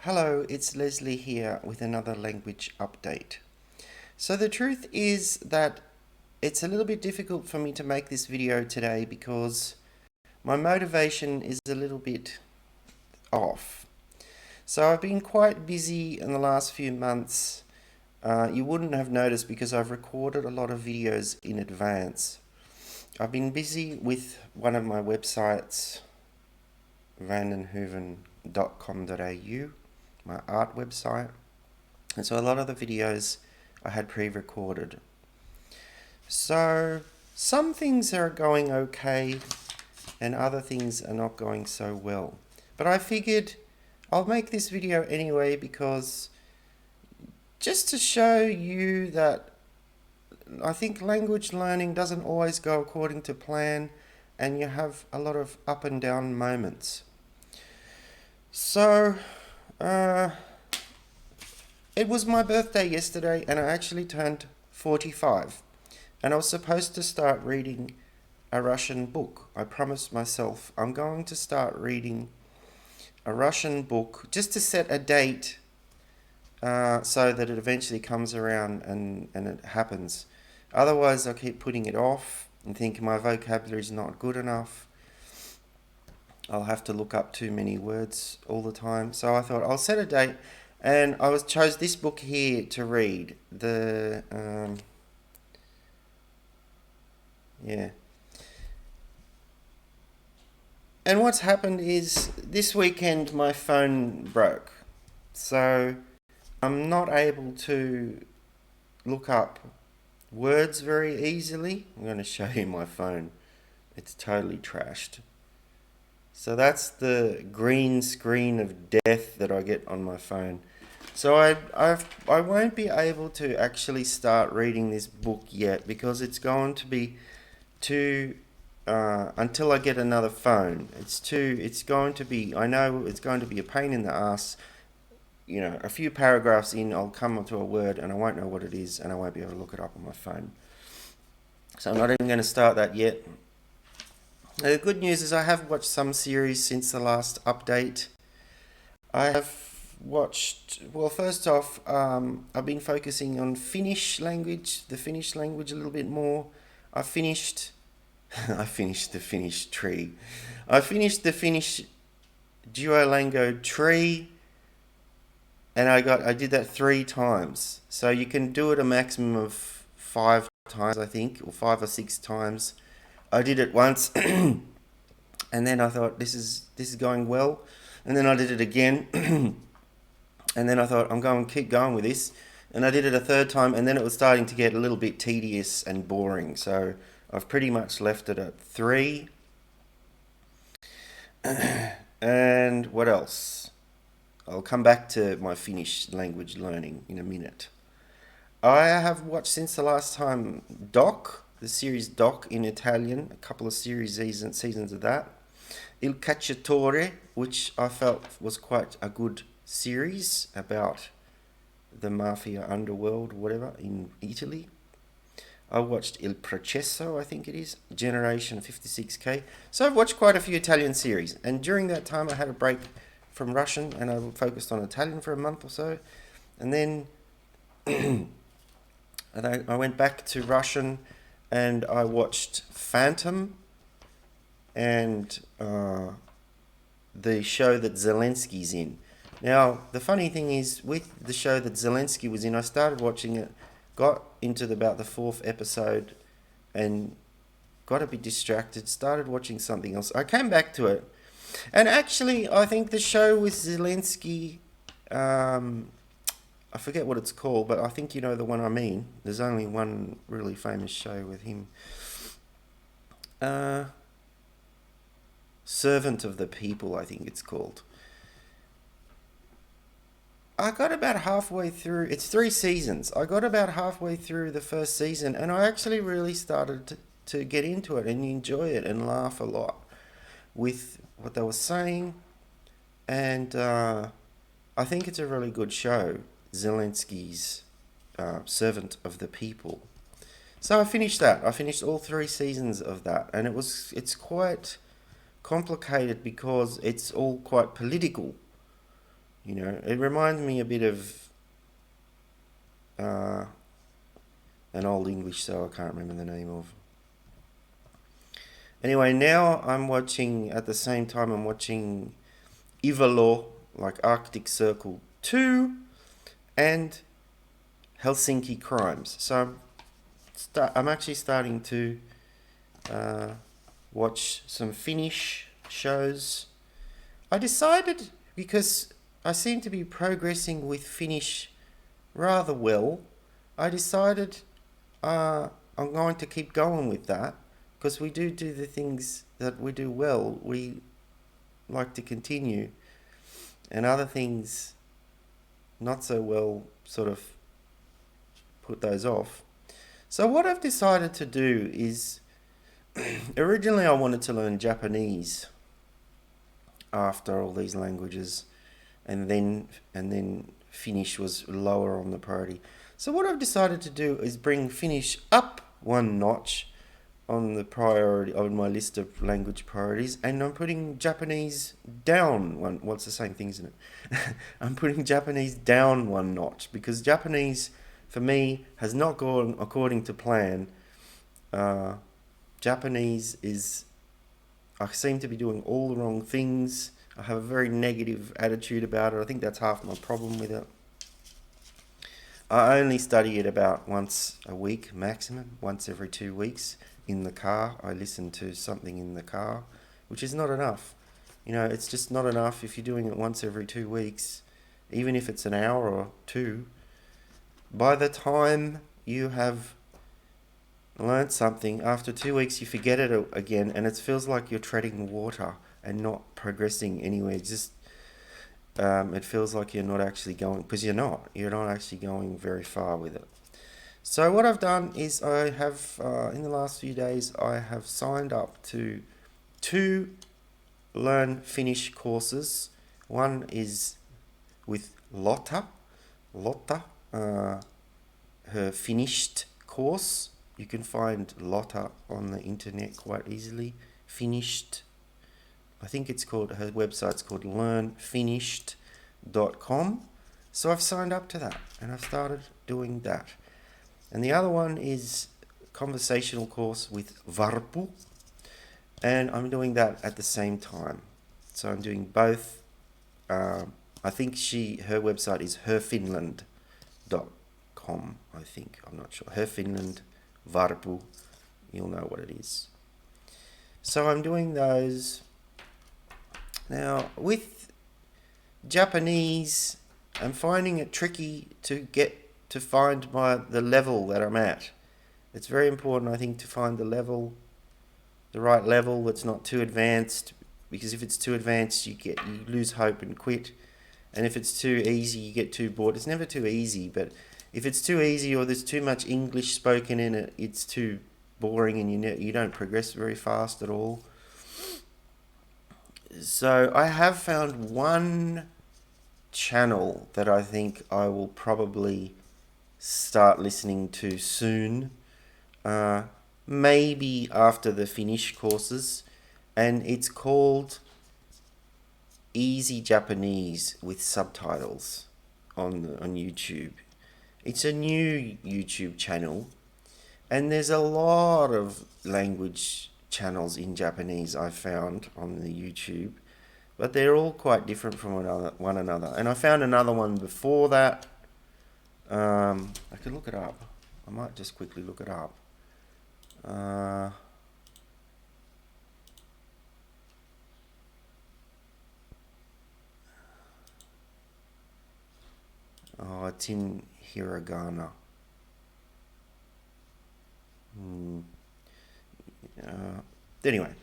Hello, it's Leslie here with another language update. So the truth is that it's a little bit difficult for me to make this video today because my motivation is a little bit off. So I've been quite busy in the last few months. You wouldn't have noticed because I've recorded a lot of videos in advance. I've been busy with one of my websites, vandenhoeven.com.au, my art website, and so a lot of the videos I had pre-recorded. So some things are going okay and other things are not going so well, but I figured I'll make this video anyway because just to show you that I think language learning doesn't always go according to plan and you have a lot of up and down moments. So it was my birthday yesterday and I actually turned 45 and I was supposed to start reading a Russian book. I promised myself I'm going to start reading a Russian book just to set a date so that it eventually comes around and it happens. Otherwise I keep putting it off and think my vocabulary is not good enough. I'll have to look up too many words all the time. So I thought I'll set a date, and I chose this book here to read. And what's happened is this weekend my phone broke. So I'm not able to look up words very easily. I'm going to show you my phone. It's totally trashed. So that's the green screen of death that I get on my phone. So I won't be able to actually start reading this book yet because it's going to be too until I get another phone. I know it's going to be a pain in the ass. You know, a few paragraphs in, I'll come onto a word and I won't know what it is and I won't be able to look it up on my phone. So I'm not even going to start that yet. The good news is I have watched some series since the last update. I have watched, well, first off, I've been focusing on Finnish language, the Finnish language a little bit more. I finished the Finnish tree. I finished the Finnish Duolingo tree, and I did that 3 times. So you can do it a maximum of 5 times, I think, or 5 or 6 times. I did it once, and then I thought this is going well, and then I did it again, and then I thought I'm going to keep going with this, and I did it a 3rd time, and then it was starting to get a little bit tedious and boring, so I've pretty much left it at 3. And what else? I'll come back to my Finnish language learning in a minute. I have watched since the last time the series Doc in Italian, a couple of seasons of that. Il Cacciatore, which I felt was quite a good series about the mafia underworld, whatever, in Italy. I watched Il Processo, I think it is, Generation 56K. So I've watched quite a few Italian series, and during that time I had a break from Russian and I focused on Italian for a month or so, and then I went back to Russian and I watched Phantom and the show that Zelensky's in. Now, the funny thing is, with the show that Zelensky was in, I started watching it, got into about the 4th episode, and got a bit distracted, started watching something else. I came back to it, and actually, I think the show with Zelensky, I forget what it's called, but I think you know the one I mean. There's only one really famous show with him. Servant of the People, I think it's called. I got about halfway through. It's 3 seasons. I got about halfway through the 1st season, and I actually really started to get into it and enjoy it and laugh a lot with what they were saying. And I think it's a really good show, Zelensky's Servant of the People. So I finished that. I finished all 3 seasons of that, and it's quite complicated because it's all quite political. You know, it reminds me a bit of an old English show I can't remember the name of. Anyway, now I'm watching, at the same time I'm watching Ivalo, like Arctic Circle 2, and Helsinki Crimes. So I'm actually starting to watch some Finnish shows. I decided, because I seem to be progressing with Finnish rather well, I decided I'm going to keep going with that, because we do the things that we do well. We like to continue, and other things not so well, sort of put those off. So what I've decided to do is, originally I wanted to learn Japanese after all these languages, and then Finnish was lower on the priority. So what I've decided to do is bring Finnish up one notch on the priority, on my list of language priorities, and I'm putting Japanese down one. Well, it's the same thing, isn't it? I'm putting Japanese down one notch, because Japanese, for me, has not gone according to plan. Japanese is, I seem to be doing all the wrong things. I have a very negative attitude about it. I think that's half my problem with it. I only study it about once a week maximum, once every 2 weeks in the car. I listen to something in the car, which is not enough. You know, it's just not enough if you're doing it once every 2 weeks, even if it's an hour or two. By the time you have learnt something, after 2 weeks you forget it again, and it feels like you're treading water and not progressing anywhere. Just it feels like you're not actually going, because you're not actually going very far with it. So what I've done is, I have in the last few days I have signed up to 2 Learn Finnish courses. One is with Lotta, her finished course. You can find Lotta on the internet quite easily. Finished, I think it's called, her website's called learnfinished.com. So I've signed up to that, and I've started doing that. And the other one is conversational course with Varpu, and I'm doing that at the same time. So I'm doing both. I think her website is herfinland.com, I think. I'm not sure. Herfinland, Varpu, you'll know what it is. So I'm doing those. Now, with Japanese, I'm finding it tricky to find the level that I'm at. It's very important, I think, to find the right level that's not too advanced, because if it's too advanced, you lose hope and quit. And if it's too easy, you get too bored. It's never too easy, but if it's too easy, or there's too much English spoken in it, it's too boring, and you don't progress very fast at all. So I have found one channel that I think I will probably start listening to soon, maybe after the Finnish courses, and it's called Easy Japanese with Subtitles on YouTube. It's a new YouTube channel, and there's a lot of language channels in Japanese I found on the YouTube, but they're all quite different from one another. And I found another one before that. I could look it up. I might just quickly look it up. Oh, it's in hiragana. Anyway,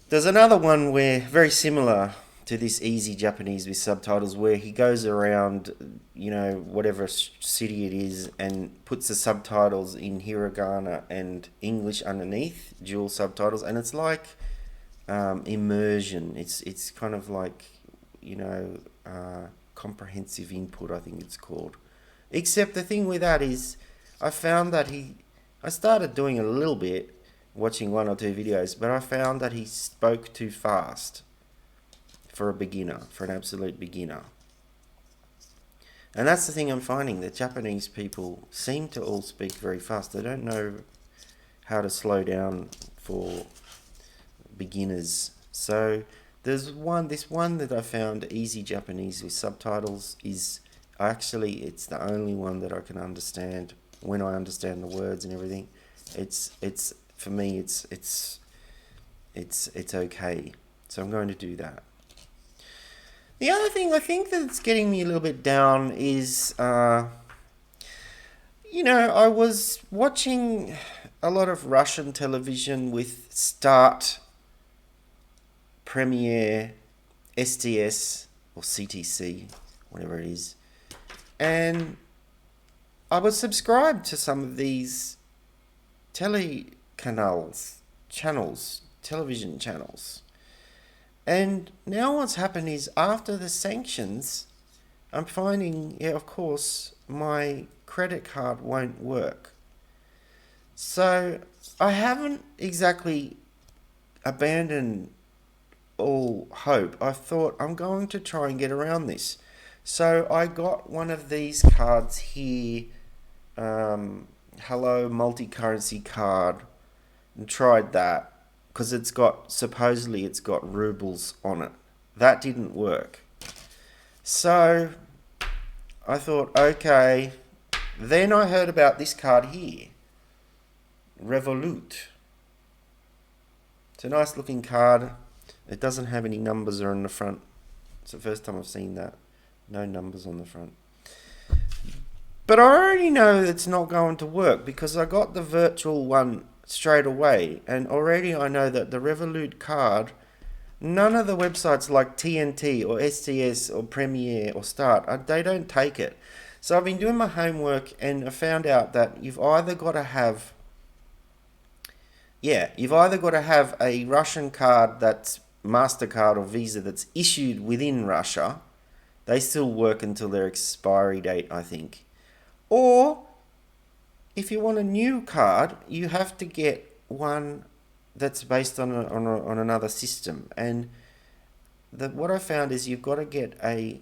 there's another one where, very similar to this Easy Japanese with Subtitles, where he goes around, whatever city it is, and puts the subtitles in hiragana and English underneath, dual subtitles, and it's like immersion. It's kind of like, comprehensive input, I think it's called. Except the thing with that is, I found that I started doing a little bit, watching 1 or 2 videos, but I found that he spoke too fast for a beginner, for an absolute beginner. And that's the thing I'm finding, that Japanese people seem to all speak very fast. They don't know how to slow down for beginners. So there's this one that I found, Easy Japanese with Subtitles, is it's the only one that I can understand when I understand the words and everything. It's for me, it's okay. So I'm going to do that. The other thing I think that's getting me a little bit down is, I was watching a lot of Russian television with Start, Premiere, STS, or CTC, whatever it is. And I was subscribed to some of these television channels. And now what's happened is, after the sanctions, I'm finding, of course, my credit card won't work. So I haven't exactly abandoned all hope. I thought, I'm going to try and get around this. So I got one of these cards here, Hello multi-currency card, and tried that, because supposedly it's got rubles on it. That didn't work. So I thought, okay. Then I heard about this card here, Revolut. It's a nice looking card. It doesn't have any numbers on the front. It's the first time I've seen that. No numbers on the front. But I already know it's not going to work, because I got the virtual one straight away, and already I know that the Revolut card, none of the websites like TNT or STS or Premiere or Start, they don't take it. So I've been doing my homework, and I found out that you've either got to have a Russian card that's MasterCard or Visa that's issued within Russia. They still work until their expiry date, I think. Or if you want a new card, you have to get one that's based on another system. And what I found is, you've got to get a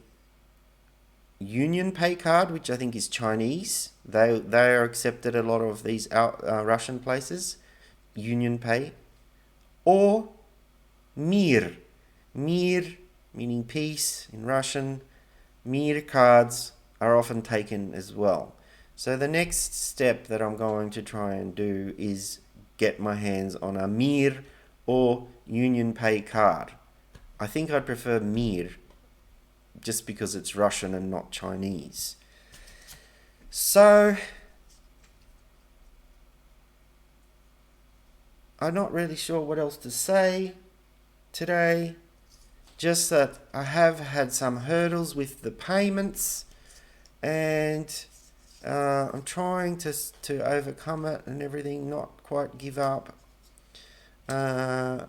Union Pay card, which I think is Chinese. They are accepted at a lot of these Russian places. Union Pay. Or Mir. Mir, meaning peace in Russian. Mir cards are often taken as well. So the next step that I'm going to try and do is get my hands on a Mir or Union Pay card. I think I'd prefer Mir, just because it's Russian and not Chinese. So I'm not really sure what else to say today. Just that I have had some hurdles with the payments, and I'm trying to overcome it and everything, not quite give up. There's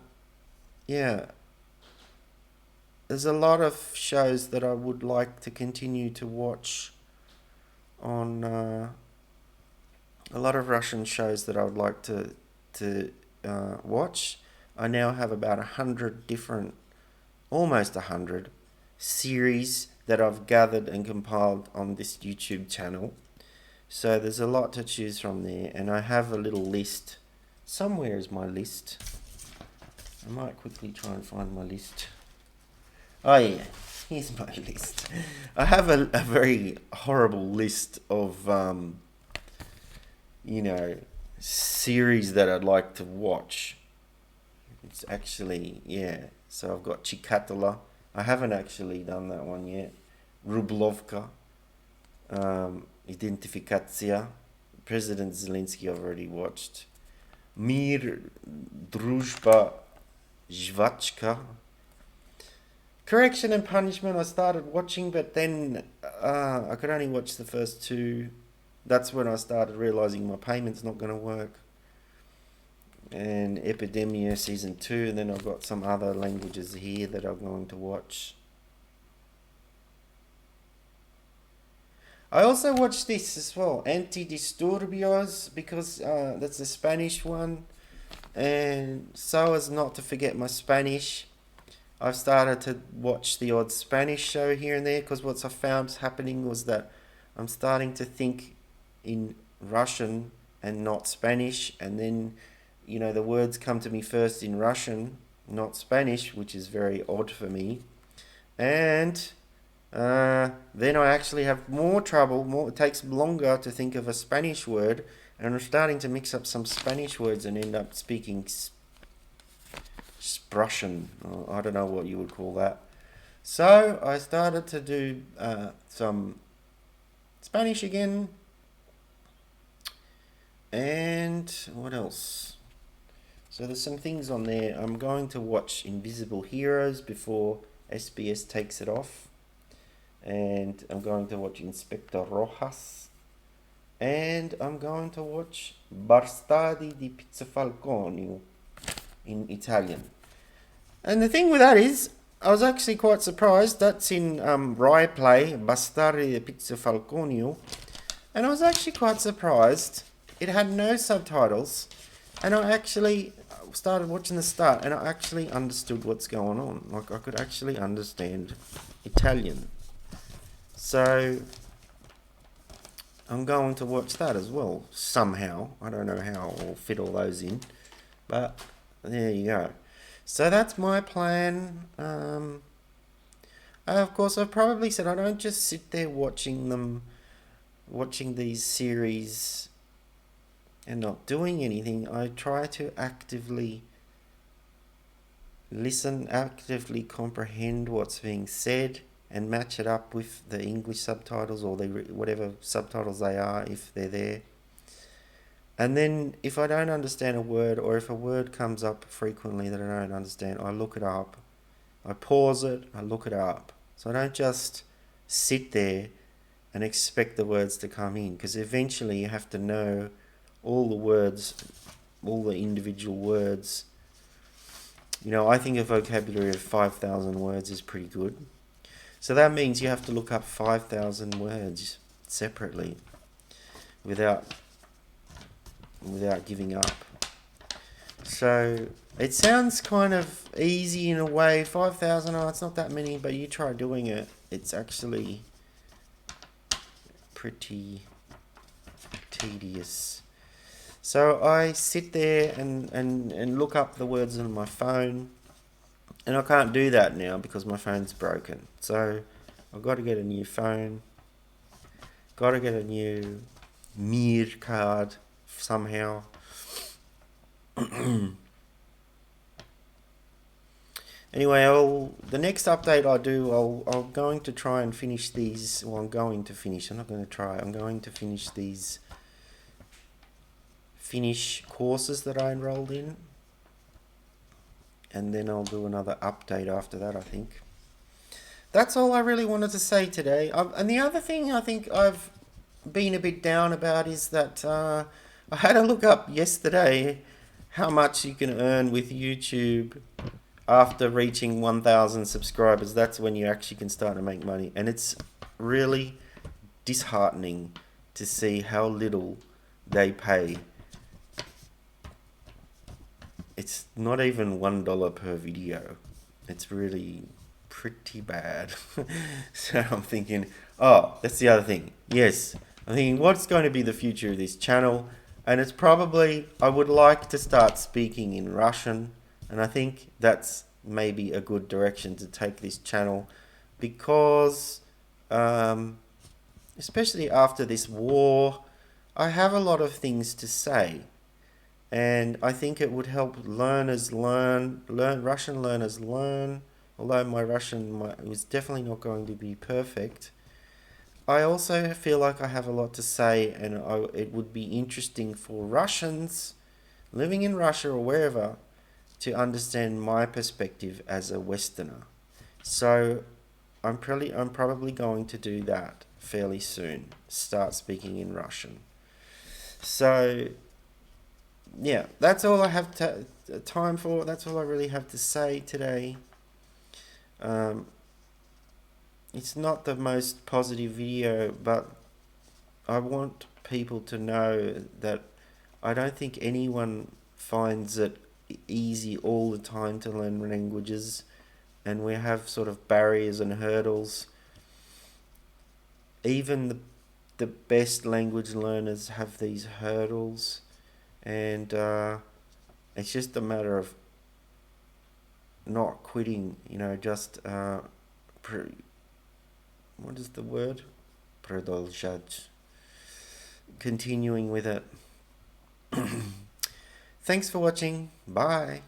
a lot of shows that I would like to continue to watch on, a lot of Russian shows that I would like to watch. I now have about 100 different, almost 100 series that I've gathered and compiled on this YouTube channel. So there's a lot to choose from there, and I have a little list. Somewhere is my list. I might quickly try and find my list. Oh yeah, here's my list. I have a very horrible list of, series that I'd like to watch. It's actually, so I've got Chikatilo. I haven't actually done that one yet. Rublovka. Identifikacja. President Zelensky I've already watched. Mir, Druzhba, Zhvachka. Correction and Punishment I started watching, but then I could only watch the first two. That's when I started realizing my payment's not going to work. And Epidemia Season 2, and then I've got some other languages here that I'm going to watch. I also watched this as well, Antidisturbios, because that's the Spanish one, and so as not to forget my Spanish, I've started to watch the odd Spanish show here and there because what I found happening was that I'm starting to think in Russian and not Spanish, and then the words come to me first in Russian, not Spanish, which is very odd for me. And then I actually have more trouble. It takes longer to think of a Spanish word, and I'm starting to mix up some Spanish words and end up speaking Russian. I don't know what you would call that. So I started to do some Spanish again. And what else? So there's some things on there. I'm going to watch Invisible Heroes before SBS takes it off. And I'm going to watch Inspector Rojas. And I'm going to watch Bastardi di Pizzafalconio in Italian. And the thing with that is, I was actually quite surprised. That's in Rai Play, Bastardi di Pizzafalconio. And I was actually quite surprised. It had no subtitles. And I actually started watching the start and I actually understood what's going on. Like, I could actually understand Italian. So I'm going to watch that as well, somehow. I don't know how I'll fit all those in. But there you go. So that's my plan. Of course, I've probably said I don't just sit there watching these series and not doing anything. I try to actively listen, actively comprehend what's being said, and match it up with the English subtitles or whatever subtitles they are, if they're there. And then if I don't understand a word, or if a word comes up frequently that I don't understand, I look it up. I pause it, I look it up. So I don't just sit there and expect the words to come in, because eventually you have to know all the words, all the individual words. I think a vocabulary of 5,000 words is pretty good. So that means you have to look up 5,000 words separately without giving up. So it sounds kind of easy in a way. 5,000, it's not that many, but you try doing it. It's actually pretty tedious. So I sit there and look up the words on my phone. And I can't do that now because my phone's broken. So I've got to get a new phone. Got to get a new Mir card somehow. Anyway, the next update I do, I'm going to try and finish these. Well, I'm going to finish. I'm not going to try. I'm going to finish these Finnish courses that I enrolled in. And then I'll do another update after that, I think. That's all I really wanted to say today. And the other thing I think I've been a bit down about is that I had a look up yesterday how much you can earn with YouTube after reaching 1,000 subscribers. That's when you actually can start to make money. And it's really disheartening to see how little they pay. It's not even $1 per video. It's really pretty bad. So I'm thinking, that's the other thing. Yes, I'm thinking, what's going to be the future of this channel? And it's probably, I would like to start speaking in Russian. And I think that's maybe a good direction to take this channel. Because, especially after this war, I have a lot of things to say. And I think it would help learners learn Russian learners learn. Although my Russian was definitely not going to be perfect, I also feel like I have a lot to say, and it would be interesting for Russians living in Russia or wherever to understand my perspective as a Westerner. So I'm probably going to do that fairly soon. Start speaking in Russian. So yeah, that's all I have time for. That's all I really have to say today. It's not the most positive video, but I want people to know that I don't think anyone finds it easy all the time to learn languages. and we have sort of barriers and hurdles. Even the best language learners have these hurdles, and it's just a matter of not quitting, just what is the word? Продолжать. Continuing with it. Thanks for watching. Bye.